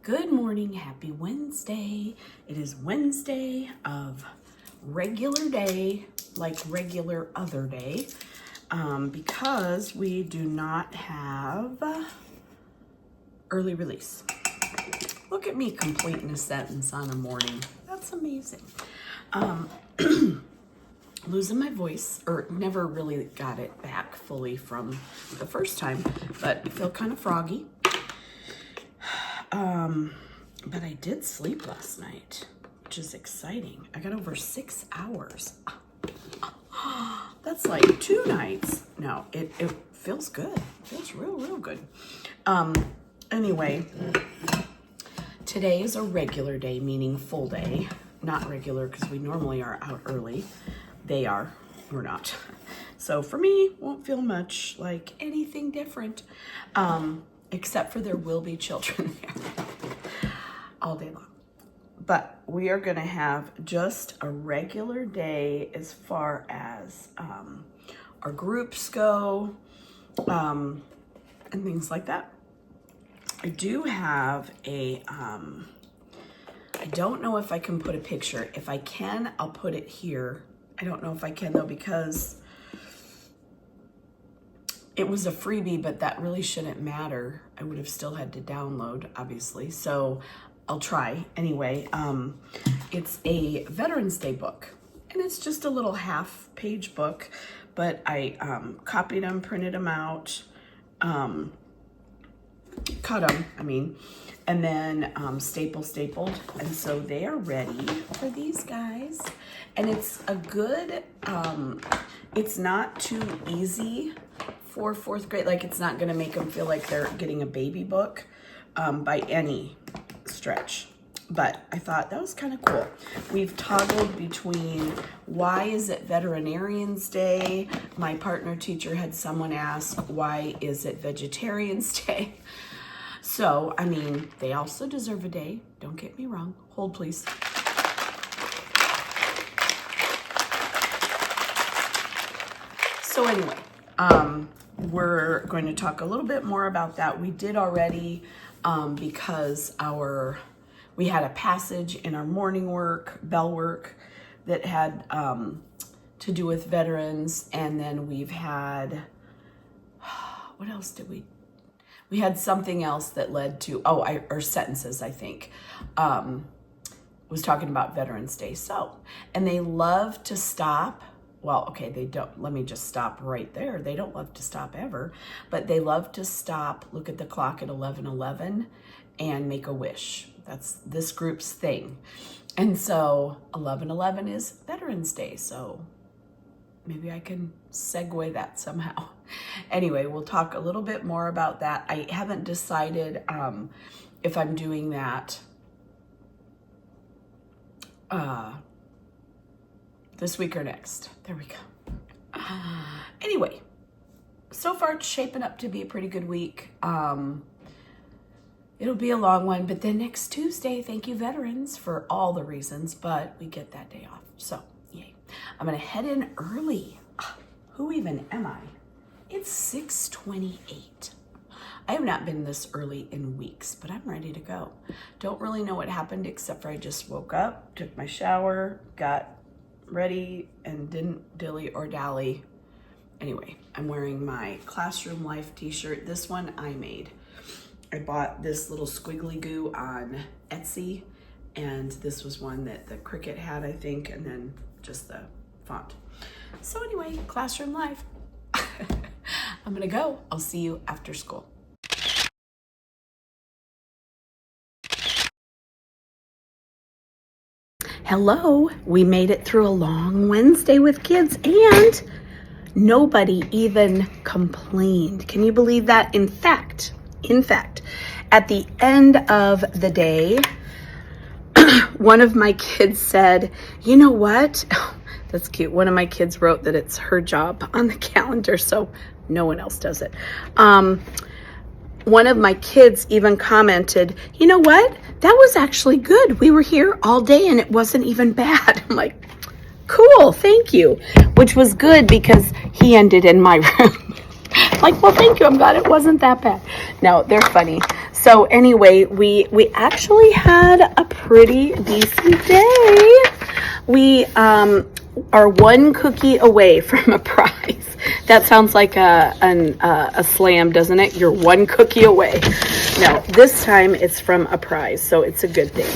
Good morning, happy Wednesday. It is Wednesday of regular day, like regular other day, because we do not have early release. Look at me completing a sentence on a morning. That's amazing. Losing my voice, or never really got it back fully from the first time, but I feel kind of froggy. But I did sleep last night, which is exciting. I got over 6 hours. That's like 2 nights. No, it feels good. It feels real good. Anyway, today is a regular day, meaning full day. Not regular because we normally are out early. They are, we're not. So for me, won't feel much like anything different, except for there will be children there all day long. But we are gonna have just a regular day as far as our groups go, and things like that. I do have a, I don't know if I can put a picture. If I can, I'll put it here. I don't know if I can though, because it was a freebie, but that really shouldn't matter. I would have still had to download, obviously. So I'll try anyway. It's a Veterans Day book, and it's just a little half-page book, but I copied them, printed them out, cut them, and then stapled, and so they are ready for these guys. And it's a good, it's not too easy for 4th grade. Like, it's not gonna make them feel like they're getting a baby book by any stretch. But I thought that was kind of cool. We've toggled between why is it Veterinarians Day? My partner teacher had someone ask, why is it Vegetarians Day? So, they also deserve a day. Don't get me wrong. Hold, please. So anyway, we're going to talk a little bit more about that. We did already, because we had a passage in our morning work, bell work, that had to do with veterans. And then we've had, what else did we had something else that led to, or sentences, I think, was talking about Veterans Day. So, and they love to stop. Well, okay, they don't, let me just stop right there. They don't love to stop ever, but they love to stop, look at the clock at 11:11 and make a wish. That's this group's thing. And so 11:11 is Veterans Day. So maybe I can segue that somehow. Anyway, we'll talk a little bit more about that. I haven't decided if I'm doing that this week or next. There we go. Anyway, so far it's shaping up to be a pretty good week. It'll be a long one, but then next Tuesday, thank you veterans for all the reasons, but we get that day off. So yay. I'm gonna head in early. Who even am I? It's 6:28. I have not been this early in weeks, but I'm ready to go. Don't really know what happened except for I just woke up, took my shower, got ready, and didn't dilly or dally. Anyway, I'm wearing my Classroom Life t-shirt. This one I made. I bought this little squiggly goo on Etsy, and this was one that the Cricut had, I think, and then just the font. So anyway, Classroom Life. I'm gonna go. I'll see you after school. Hello, we made it through a long Wednesday with kids, and nobody even complained. Can you believe that? In fact, at the end of the day, one of my kids said, you know what? That's cute. One of my kids wrote that it's her job on the calendar, so no one else does it. One of my kids even commented, you know what? That was actually good. We were here all day and it wasn't even bad. I'm like, cool, thank you. Which was good because he ended in my room. Like, well, thank you. I'm glad it wasn't that bad. No, they're funny. So So anyway, we actually had a pretty decent day. We are one cookie away from a prize. That sounds like a slam, doesn't it? You're one cookie away. No, this time it's from a prize, so it's a good thing.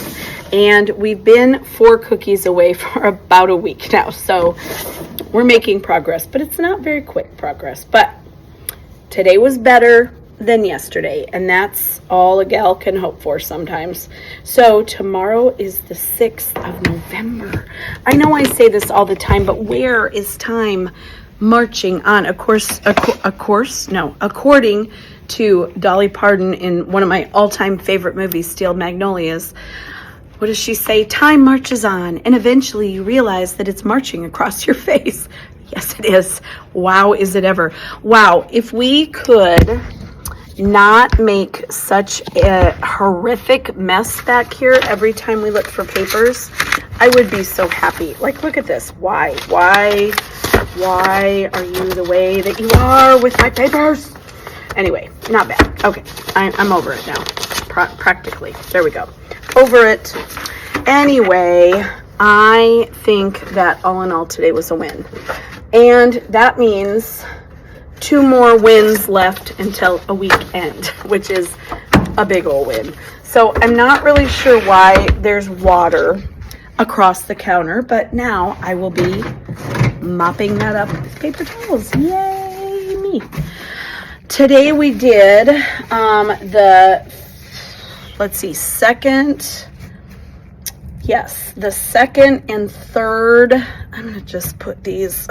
And we've been 4 cookies away for about a week now, so we're making progress, but it's not very quick progress. But today was better than yesterday, and that's all a gal can hope for sometimes. So tomorrow is the 6th of November. I know I say this all the time, but where is time marching on? According to Dolly Parton in one of my all-time favorite movies, Steel Magnolias, what does she say? Time marches on, and eventually you realize that it's marching across your face. Yes, it is. Wow, is it ever. Wow, if we could not make such a horrific mess back here every time we look for papers, I would be so happy. Like, look at this. Why are you the way that you are with my papers? Anyway, not bad. Okay, I'm over it now. Practically. There we go. Over it. Anyway, I think that all in all today was a win. And that means 2 more wins left until a weekend, which is a big old win. So I'm not really sure why there's water across the counter, but now I will be mopping that up with paper towels. Yay me. Today we did the second and third. I'm going to just put these.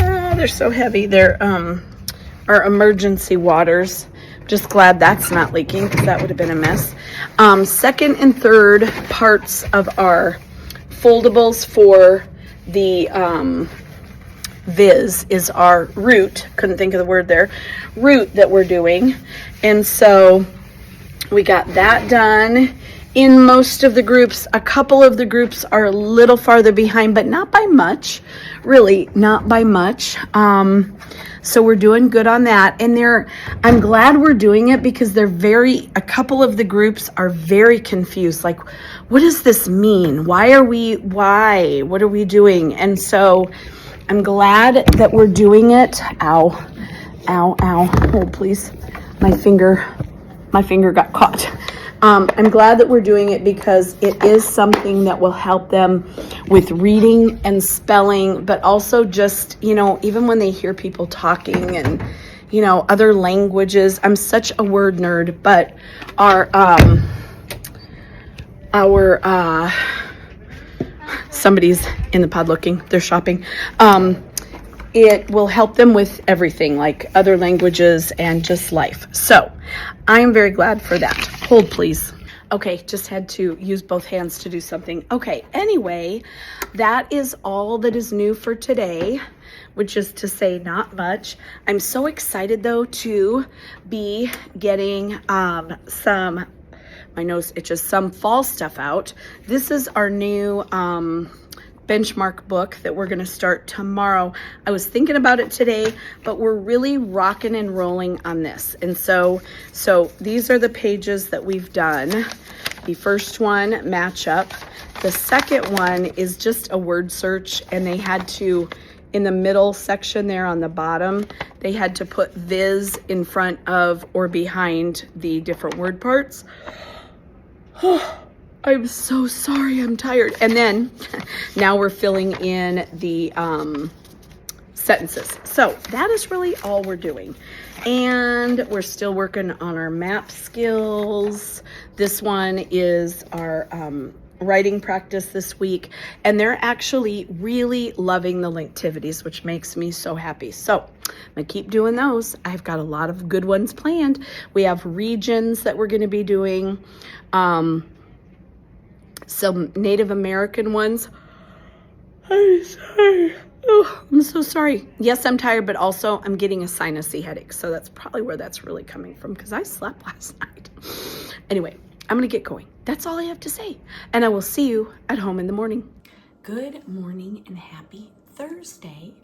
Oh, they're so heavy. They're our emergency waters. Just glad that's not leaking because that would have been a mess. Second and third parts of our foldables for the Viz is our root. Couldn't think of the word there. Root that we're doing. And so we got that done. In most of the groups, a couple of the groups are a little farther behind, but not by much. Really, not by much. So we're doing good on that. And I'm glad we're doing it because a couple of the groups are very confused. Like, what does this mean? What are we doing? And so I'm glad that we're doing it. Ow, ow, ow. Hold, please. My finger got caught. I'm glad that we're doing it because it is something that will help them with reading and spelling, but also just, even when they hear people talking and, other languages. I'm such a word nerd, but somebody's in the pod looking, they're shopping. It will help them with everything, like other languages and just life. So I'm very glad for that. Hold, please. Okay, just had to use both hands to do something. Okay, anyway, that is all that is new for today, which is to say not much. I'm so excited, though, to be getting some fall stuff out. This is our new benchmark book that we're going to start tomorrow. I was thinking about it today, but we're really rocking and rolling on this. And so these are the pages that we've done. The first one, match up. The second one is just a word search, and they had to, in the middle section there on the bottom, they had to put Viz in front of or behind the different word parts. I'm so sorry, I'm tired. And then now we're filling in the sentences. So that is really all we're doing. And we're still working on our map skills. This one is our writing practice this week. And they're actually really loving the linktivities, which makes me so happy. So I'm gonna keep doing those. I've got a lot of good ones planned. We have regions that we're gonna be doing. Some Native American ones. I'm sorry. Oh, I'm so sorry. Yes, I'm tired, but also I'm getting a sinusy headache. So that's probably where that's really coming from because I slept last night. Anyway, I'm going to get going. That's all I have to say. And I will see you at home in the morning. Good morning and happy Thursday.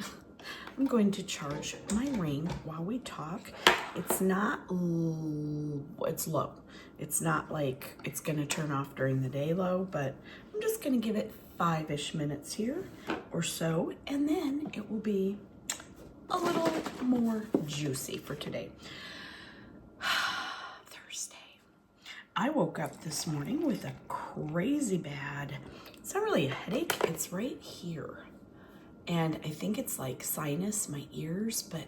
I'm going to charge my ring while we talk. It's not, it's low. It's not like it's gonna turn off during the day low, but I'm just gonna give it 5-ish minutes here or so, and then it will be a little more juicy for today. Thursday. I woke up this morning with a crazy bad, it's not really a headache, it's right here. And I think it's like sinus, my ears, but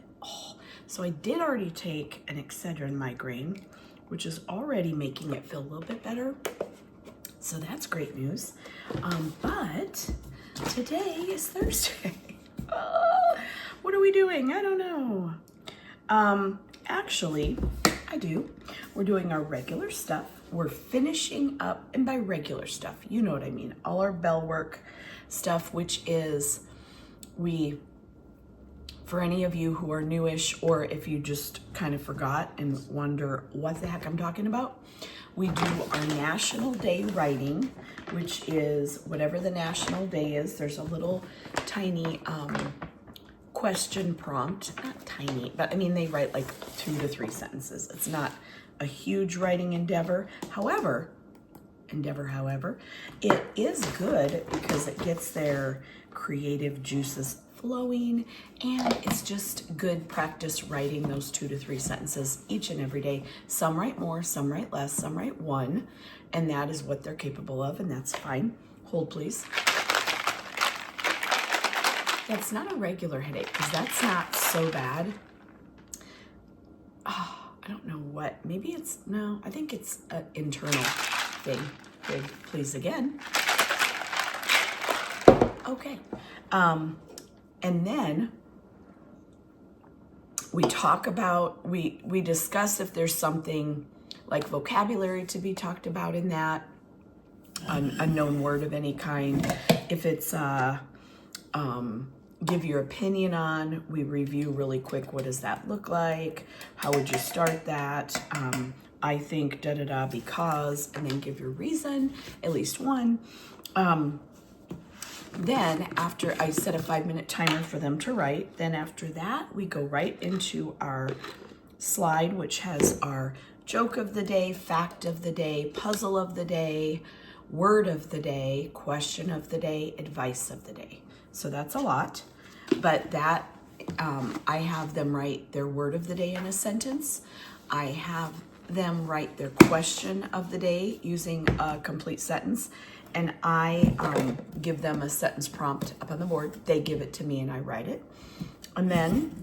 so I did already take an Excedrin migraine, which is already making it feel a little bit better. So that's great news. But today is Thursday. What are we doing? I don't know. Actually, I do. We're doing our regular stuff. We're finishing up, and by regular stuff, you know what I mean. All our bell work stuff, which is for any of you who are newish, or if you just kind of forgot and wonder what the heck I'm talking about, we do our National Day writing, which is whatever the National Day is. There's a little tiny question prompt, not tiny, but I mean, they write like 2 to 3 sentences. It's not a huge writing endeavor. However, it is good because it gets their creative juices flowing, and it's just good practice writing those 2 to 3 sentences each and every day. Some write more, some write less, some write 1, and that is what they're capable of, and that's fine. Hold, please. That's not a regular headache, because that's not so bad. Oh, I don't know what, maybe it's, no, I think it's an internal thing. Good, please again. Okay. And then we talk about, we discuss if there's something like vocabulary to be talked about in that, an unknown word of any kind. If it's give your opinion on, we review really quick, what does that look like? How would you start that? I think da-da-da because, and then give your reason, at least one. Then after I set a 5-minute timer for them to write, then after that, we go right into our slide, which has our joke of the day, fact of the day, puzzle of the day, word of the day, question of the day, advice of the day. So that's a lot, but that, I have them write their word of the day in a sentence. I have them write their question of the day using a complete sentence. And I give them a sentence prompt up on the board. They give it to me and I write it. And then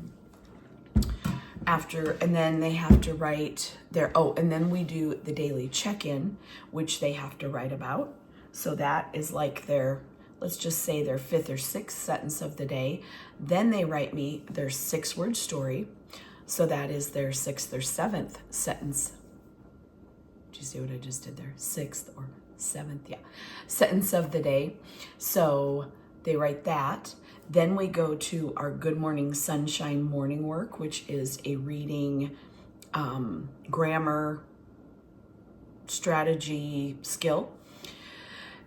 they have to write their, and then we do the daily check-in, which they have to write about. So that is like their, let's just say their 5th or 6th sentence of the day. Then they write me their 6-word story. So that is their 6th or 7th sentence. Do you see what I just did there? 6th or 7th, yeah, sentence of the day. So they write that. Then we go to our Good Morning Sunshine morning work, which is a reading, grammar, strategy, skill.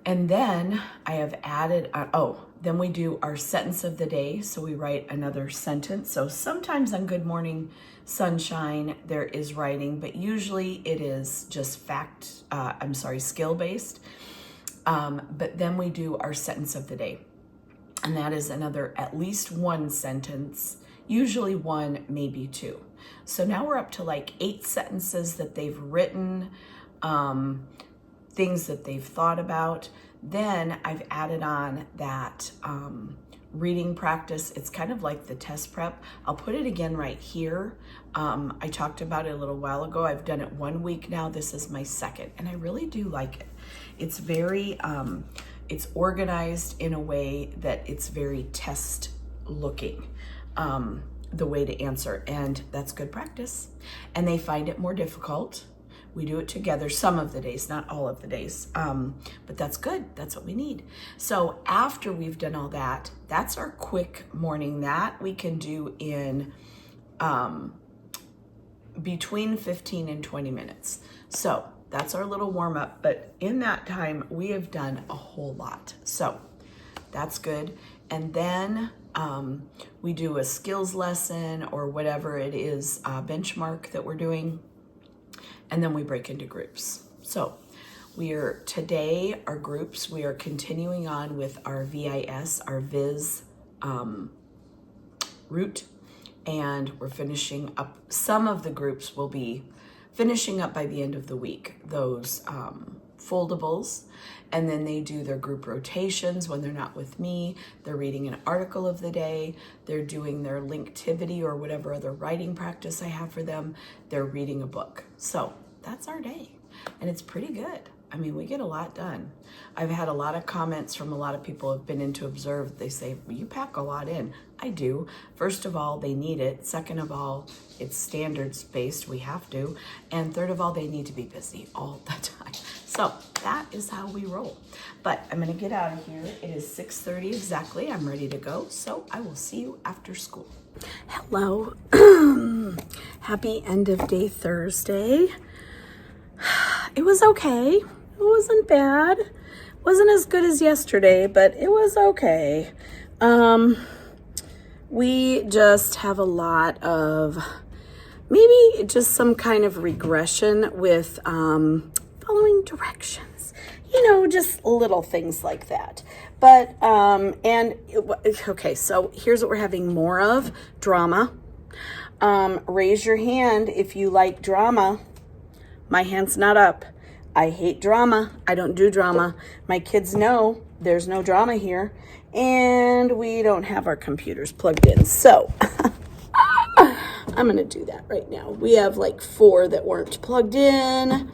And then I have added, then we do our sentence of the day. So we write another sentence. So sometimes on Good Morning Sunshine, there is writing, but usually it is just skill-based. But then we do our sentence of the day. And that is another, at least 1 sentence, usually 1, maybe 2. So now we're up to like 8 sentences that they've written, things that they've thought about. Then I've added on that reading practice. It's kind of like the test prep. I'll put it again right here. I talked about it a little while ago. I've done it 1 week now. This is my 2nd, and I really do like it. It's very, it's organized in a way that it's very test looking, the way to answer, and that's good practice. And they find it more difficult. We do it together some of the days, not all of the days, but that's good. That's what we need. So after we've done all that, that's our quick morning that we can do in between 15 and 20 minutes. So that's our little warm up, but in that time we have done a whole lot. So that's good. And then We do a skills lesson or whatever it is, benchmark that we're doing, and then we break into groups. So today, our groups, we are continuing on with our VIS, our Viz route, and we're finishing up. Some of the groups will be finishing up by the end of the week, those foldables, and then they do their group rotations when they're not with me. They're reading an article of the day, they're doing their linktivity or whatever other writing practice I have for them, they're reading a book. So that's our day, and it's pretty good. I mean, we get a lot done. I've had a lot of comments from a lot of people who have been in to observe. They say, well, you pack a lot in. I do. First of all, they need it. Second of all, it's standards-based. We have to. And third of all, they need to be busy all the time. So that is how we roll. But I'm going to get out of here. It is 6:30 exactly. I'm ready to go. So I will see you after school. Hello. Happy end of day Thursday. It was okay. It wasn't bad. Wasn't as good as yesterday, but it was okay. We just have a lot of maybe just some kind of regression with following directions. You know, just little things like that. But, okay, so here's what we're having more of, drama. Raise your hand if you like drama. My hand's not up. I hate drama. I don't do drama. My kids know there's no drama here, and we don't have our computers plugged in. So I'm going to do that right now. We have like 4 that weren't plugged in.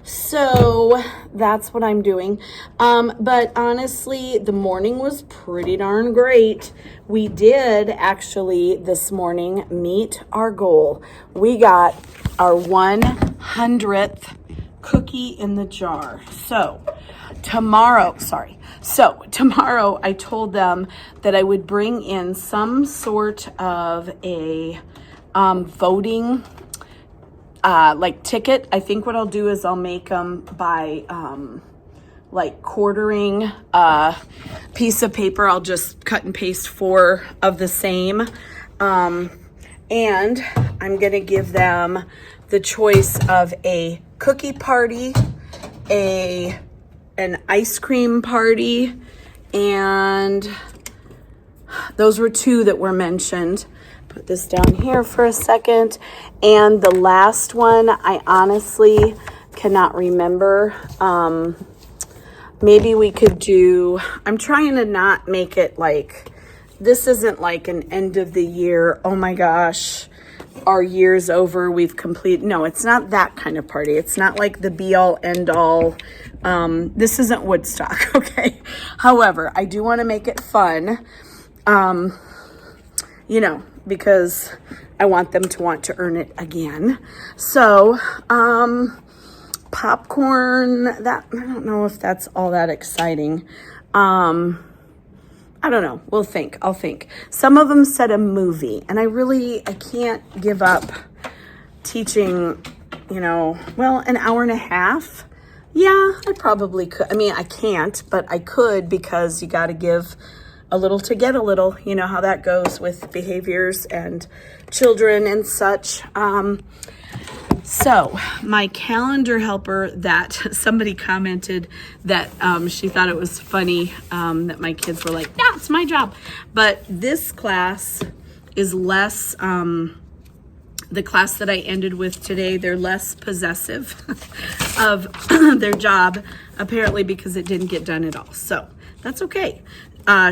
So that's what I'm doing. But honestly, the morning was pretty darn great. We did actually this morning meet our goal. We got our 100th cookie in the jar. So tomorrow I told them that I would bring in some sort of a voting like ticket. I think what I'll do is I'll make them by like quartering a piece of paper. I'll just cut and paste 4 of the same. And I'm going to give them the choice of a cookie party, an ice cream party, and those were 2 that were mentioned. Put this down here for a second. And the last one, I honestly cannot remember. Maybe we could do, I'm trying to not make it like, this isn't like an end of the year, oh my gosh, our year's over, we've completed. No, it's not that kind of party. It's not like the be all end all. This isn't Woodstock, okay? However, I do want to make it fun, you know, because I want them to want to earn it again. So, popcorn, that, I don't know if that's all that exciting. I don't know. We'll think. I'll think. Some of them said a movie, and I can't give up teaching, you know, well, an hour and a half. Yeah, I probably could. I mean, I can't, but I could, because you got to give a little to get a little. You know how that goes with behaviors and children and such. So my calendar helper, that somebody commented that she thought it was funny that my kids were like, yeah, it's my job. But this class is less, the class that I ended with today, they're less possessive of their job, apparently, because it didn't get done at all. So that's okay.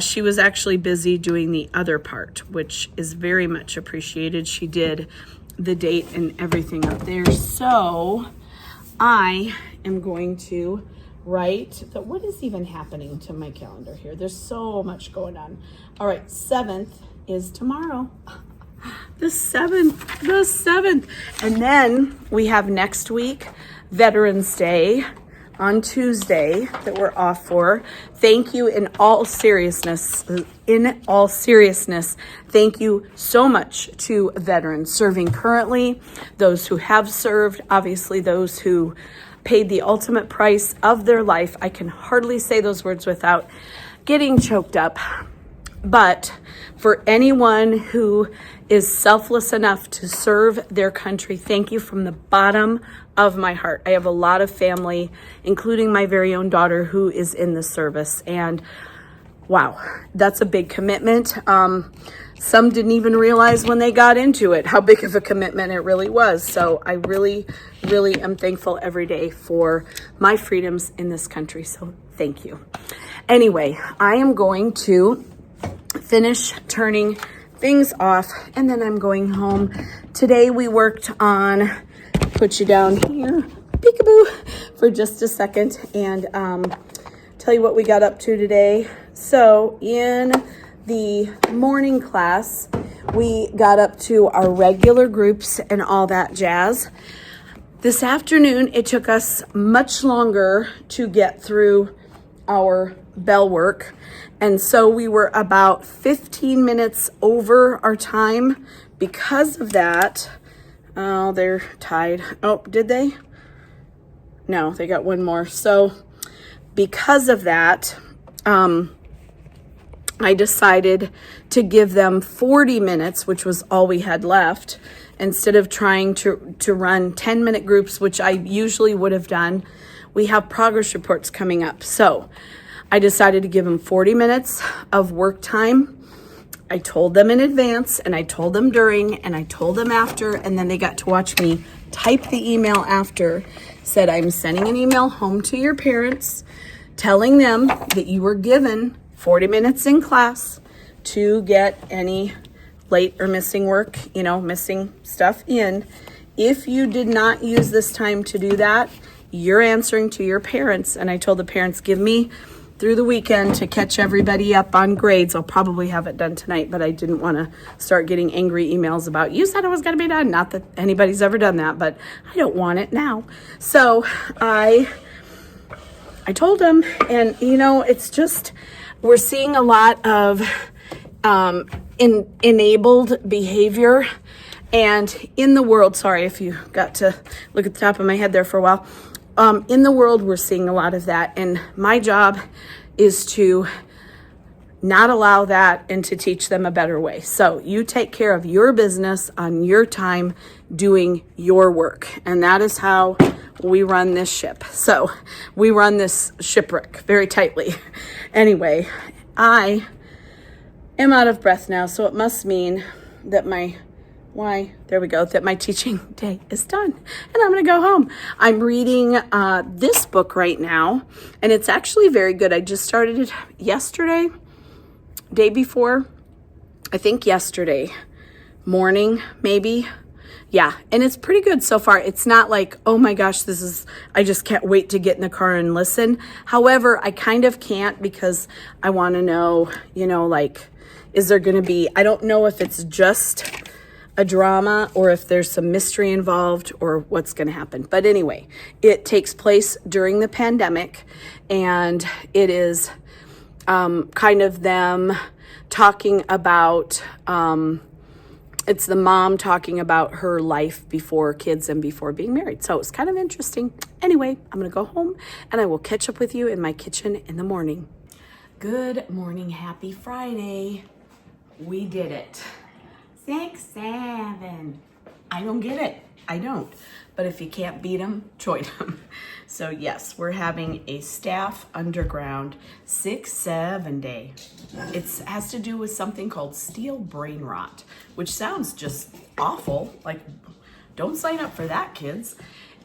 She was actually busy doing the other part, which is very much appreciated. She did the date and everything up there. So I am going to write that. What is even happening to my calendar here? There's so much going on. All right, 7th is tomorrow. The 7th. And then we have next week, Veterans Day on Tuesday, that we're off for. Thank you in all seriousness. Thank you so much to veterans serving currently, those who have served, obviously those who paid the ultimate price of their life. I can hardly say those words without getting choked up. But for anyone who is selfless enough to serve their country, thank you from the bottom of my heart. I have a lot of family, including my very own daughter, who is in the service. And wow, that's a big commitment. Some didn't even realize when they got into it how big of a commitment it really was. So I really, really am thankful every day for my freedoms in this country. So thank you. Anyway, I am going to finish turning things off and then I'm going home. Today we worked on, put you down here, peekaboo, for just a second and tell you what we got up to today. So in the morning class, we got up to our regular groups and all that jazz. This afternoon, it took us much longer to get through our bell work. And so we were about 15 minutes over our time. Because of that, oh, they're tied. Oh, did they? No, they got one more. So because of that, I decided to give them 40 minutes, which was all we had left, instead of trying to run 10-minute groups, which I usually would have done. We have progress reports coming up. So I decided to give them 40 minutes of work time. I told them in advance, and I told them during, and I told them after, and then they got to watch me type the email after. Said, I'm sending an email home to your parents, telling them that you were given 40 minutes in class to get any late or missing work, missing stuff in. If you did not use this time to do that, you're answering to your parents. And I told the parents, give me through the weekend to catch everybody up on grades. I'll probably have it done tonight, but I didn't want to start getting angry emails about, you said it was going to be done. Not that anybody's ever done that, but I don't want it now. So I told them, and it's just, we're seeing a lot of enabled behavior. And in the world, sorry if you got to look at the top of my head there for a while. In the world, we're seeing a lot of that. And my job is to not allow that and to teach them a better way. So you take care of your business on your time doing your work. And that is how we run this ship. So we run this shipwreck very tightly. Anyway, I am out of breath now, so it must mean that that my teaching day is done and I'm going to go home. I'm reading this book right now, and it's actually very good. I just started it yesterday, day before, I think yesterday morning, maybe. Yeah, and it's pretty good so far. It's not like, oh my gosh, I just can't wait to get in the car and listen. However, I kind of can't because I want to know, is there going to be, I don't know if it's just a drama or if there's some mystery involved or what's going to happen. But anyway, it takes place during the pandemic, and it is kind of them talking about, it's the mom talking about her life before kids and before being married. So it's kind of interesting. Anyway, I'm going to go home and I will catch up with you in my kitchen in the morning. Good morning. Happy Friday. We did it. 6, 7. I don't get it. I don't. But if you can't beat them, join them. So yes, we're having a staff underground 6-7 day. It has to do with something called steel brain rot, which sounds just awful. Like, don't sign up for that, kids.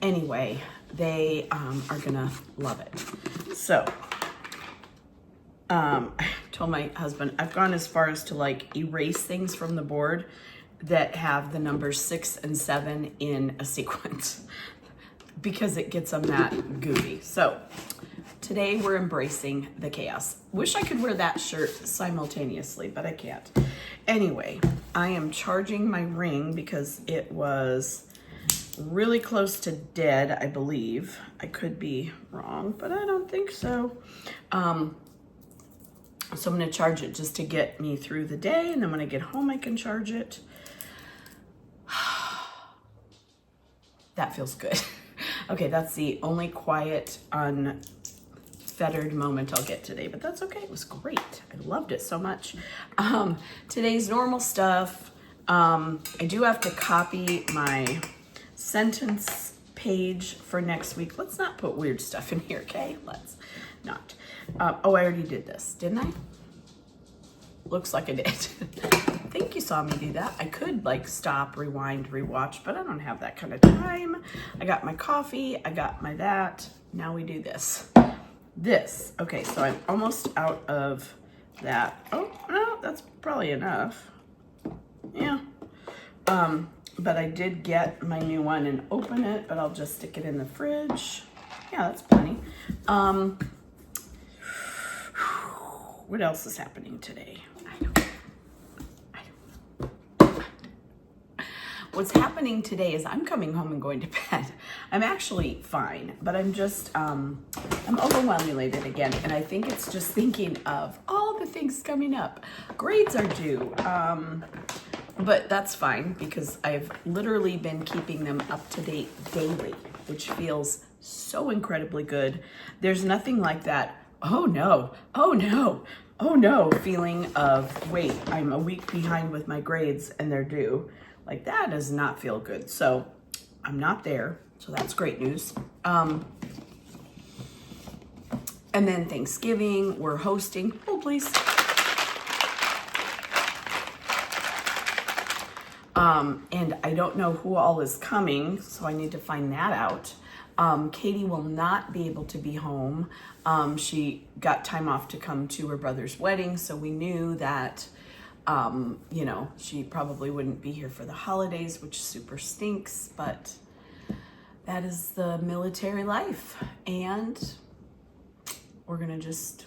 Anyway, they are gonna love it. So I told my husband, I've gone as far as to erase things from the board that have the numbers 6 and 7 in a sequence because it gets them that goofy. So today we're embracing the chaos. Wish I could wear that shirt simultaneously, but I can't. Anyway, I am charging my Ring because it was really close to dead, I believe. I could be wrong, but I don't think so. So I'm going to charge it just to get me through the day, and then when I get home, I can charge it. That feels good. Okay, that's the only quiet, fettered moment I'll get today, but that's okay. It was great. I loved it so much. Today's normal stuff. I do have to copy my sentence page for next week. Let's not put weird stuff in here, okay? Let's not. Oh, I already did this, didn't I? Looks like I did. I think you saw me do that. I could like stop, rewind, rewatch, but I don't have that kind of time. I got my coffee, I got my that. Now we do this. This, okay, so I'm almost out of that. Oh, no, that's probably enough. Yeah. But I did get my new one and open it, but I'll just stick it in the fridge. Yeah, that's plenty. What else is happening today? I don't know. What's happening today is I'm coming home and going to bed. I'm actually fine, but I'm just, I'm overwhelmed again. And I think it's just thinking of all the things coming up. Grades are due. But that's fine because I've literally been keeping them up to date daily, which feels so incredibly good. There's nothing like that, oh no, oh no, oh no, feeling of, wait, I'm a week behind with my grades and they're due. Like that does not feel good. So I'm not there. So that's great news. And then Thanksgiving, we're hosting, oh please. And I don't know who all is coming, so I need to find that out. Katie will not be able to be home. She got time off to come to her brother's wedding, so we knew that, you know, she probably wouldn't be here for the holidays, which super stinks, but that is the military life. And we're gonna just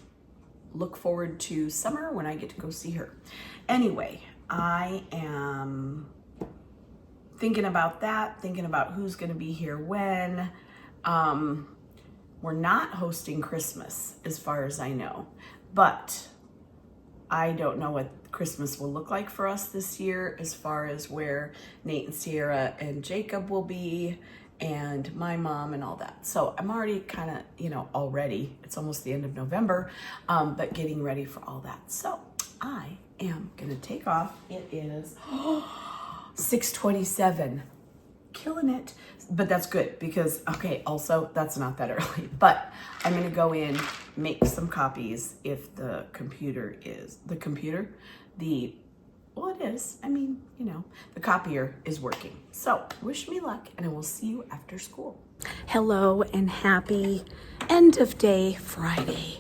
look forward to summer when I get to go see her. Anyway, I am thinking about that, thinking about who's gonna be here when. We're not hosting Christmas as far as I know, but I don't know what Christmas will look like for us this year as far as where Nate and Sierra and Jacob will be and my mom and all that. So I'm already kind of, you know, already, it's almost the end of November, but getting ready for all that. So I am gonna take off. It is 6:27, killing it. But that's good because, okay, also that's not that early, but I'm gonna go in, make some copies if the computer is, well it is, I mean, you know, the copier is working. So wish me luck and I will see you after school. Hello and happy end of day Friday.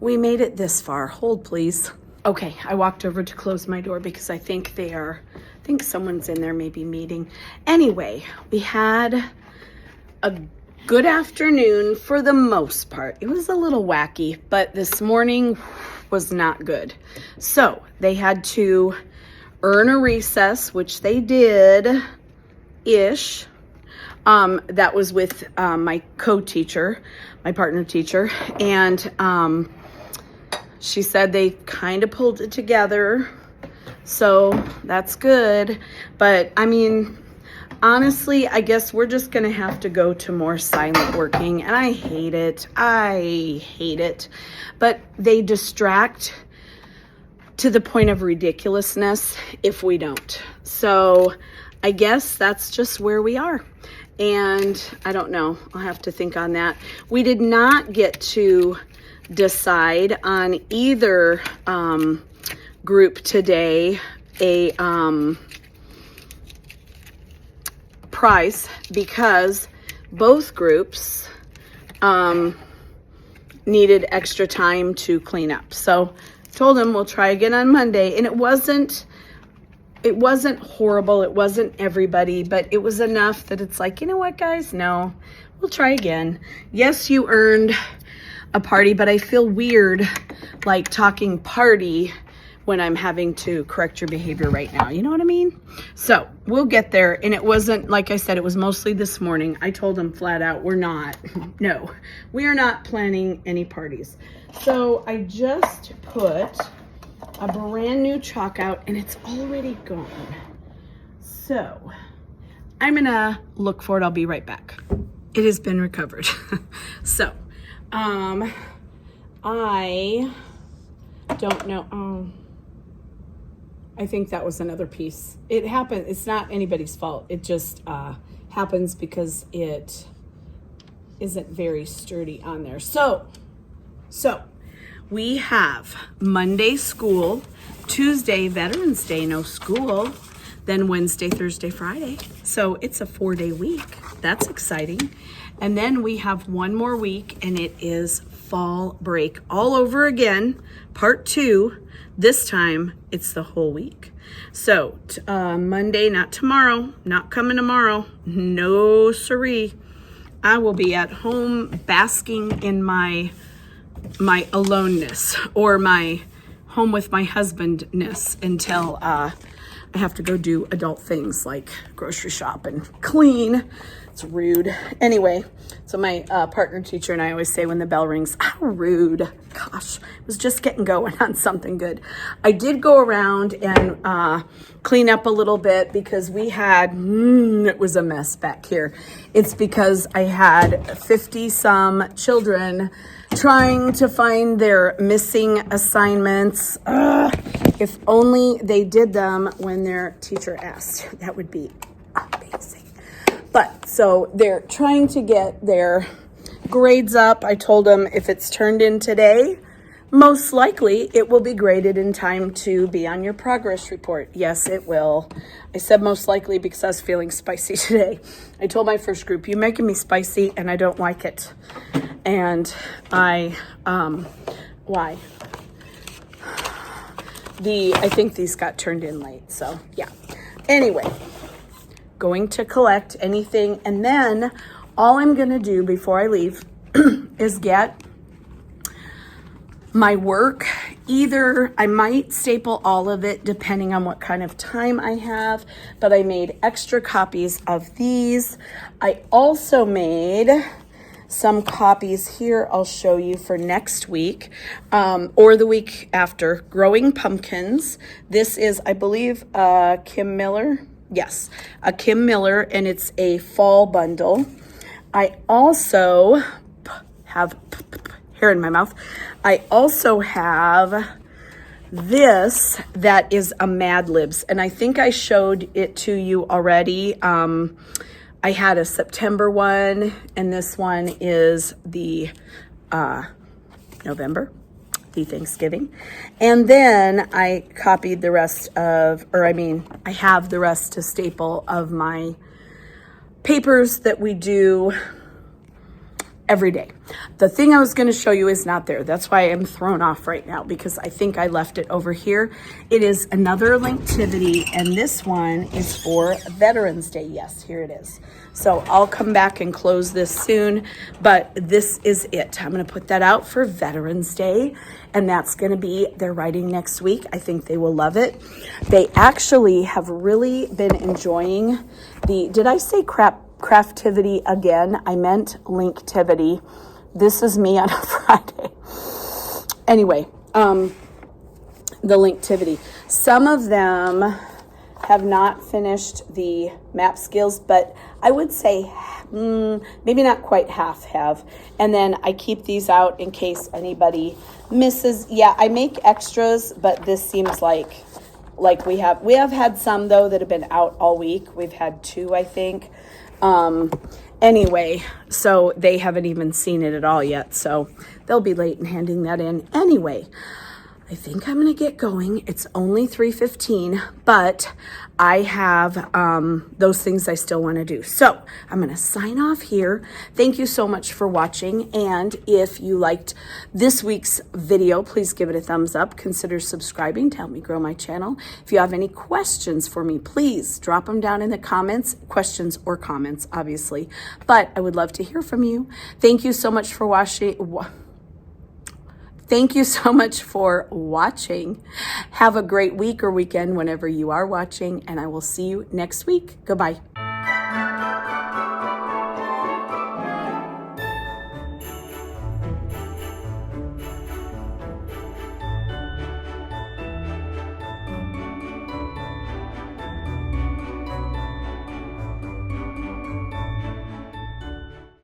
We made it this far, hold please. Okay, I walked over to close my door because I think someone's in there maybe meeting. Anyway, we had a good afternoon for the most part. It was a little wacky, but this morning was not good. So they had to earn a recess, which they did-ish. That was with my co-teacher, my partner teacher, and she said they kind of pulled it together. So that's good. But I mean, honestly, I guess we're just going to have to go to more silent working. And I hate it. I hate it. But they distract to the point of ridiculousness if we don't. So I guess that's just where we are. And I don't know. I'll have to think on that. We did not get to decide on either group today a price because both groups needed extra time to clean up. So told them we'll try again on Monday, and it wasn't horrible. It wasn't everybody, but it was enough that it's like, you know what, guys? No, we'll try again. Yes, you earned a party, but I feel weird like talking party when I'm having to correct your behavior right now. You know what I mean? So we'll get there. And it wasn't, like I said, it was mostly this morning. I told them flat out, we are not planning any parties. So I just put a brand new chalk out and it's already gone. So I'm gonna look for it. I'll be right back. It has been recovered. So, I don't know. Oh, I think that was another piece. It happened. It's not anybody's fault. It just happens because it isn't very sturdy on there. So we have Monday school, Tuesday Veterans Day, no school, then Wednesday, Thursday, Friday. So it's a 4-day week. That's exciting. And then we have one more week, and it is fall break all over again, part 2. This time it's the whole week. So Monday, not tomorrow, not coming tomorrow. No siree. I will be at home basking in my aloneness, or my home with my husbandness, until I have to go do adult things like grocery shop and clean. It's rude. Anyway, so my partner teacher and I always say when the bell rings, how rude. Gosh, I was just getting going on something good. I did go around and clean up a little bit because we had, it was a mess back here. It's because I had 50 some children trying to find their missing assignments. If only they did them when their teacher asked. That would be amazing. But so they're trying to get their grades up. I told them if it's turned in today, most likely it will be graded in time to be on your progress report. Yes, it will. I said most likely because I was feeling spicy today. I told my first group, you're making me spicy and I don't like it. And why? I think these got turned in late, so yeah. Anyway, going to collect anything, and then all I'm gonna do before I leave is get my work. Either I might staple all of it depending on what kind of time I have, but I made extra copies of these. I also made some copies here I'll show you for next week, or the week after. Growing Pumpkins. This is, I believe, Kim Miller. Yes, a Kim Miller, and it's a fall bundle. I also have hair in my mouth. I also have this that is a Mad Libs, and I think I showed it to you already. I had a September one, and this one is the November, the Thanksgiving. And then I copied the rest of, I have the rest to staple of my papers that we do every day. The thing I was going to show you is not there. That's why I'm thrown off right now, because I think I left it over here. It is another Linktivity, and this one is for Veterans Day. Yes, here it is. So I'll come back and close this soon, but this is it. I'm going to put that out for Veterans Day, and that's going to be their writing next week. I think they will love it. They actually have really been enjoying did I say Craftivity again? I meant Linktivity. This is me on a Friday. Anyway, the Linktivity. Some of them have not finished the map skills, but I would say maybe not quite half have. And then I keep these out in case anybody misses. Yeah, I make extras, but this seems like we have had some though that have been out all week. We've had 2, I think. Anyway, so they haven't even seen it at all yet, so they'll be late in handing that in. Anyway, I think I'm going to get going. It's only 3:15, but I have those things I still want to do. So I'm going to sign off here. Thank you so much for watching. And if you liked this week's video, please give it a thumbs up. Consider subscribing to help me grow my channel. If you have any questions for me, please drop them down in the comments. Questions or comments, obviously. But I would love to hear from you. Thank you so much for watching. Thank you so much for watching. Have a great week or weekend whenever you are watching, and I will see you next week. Goodbye.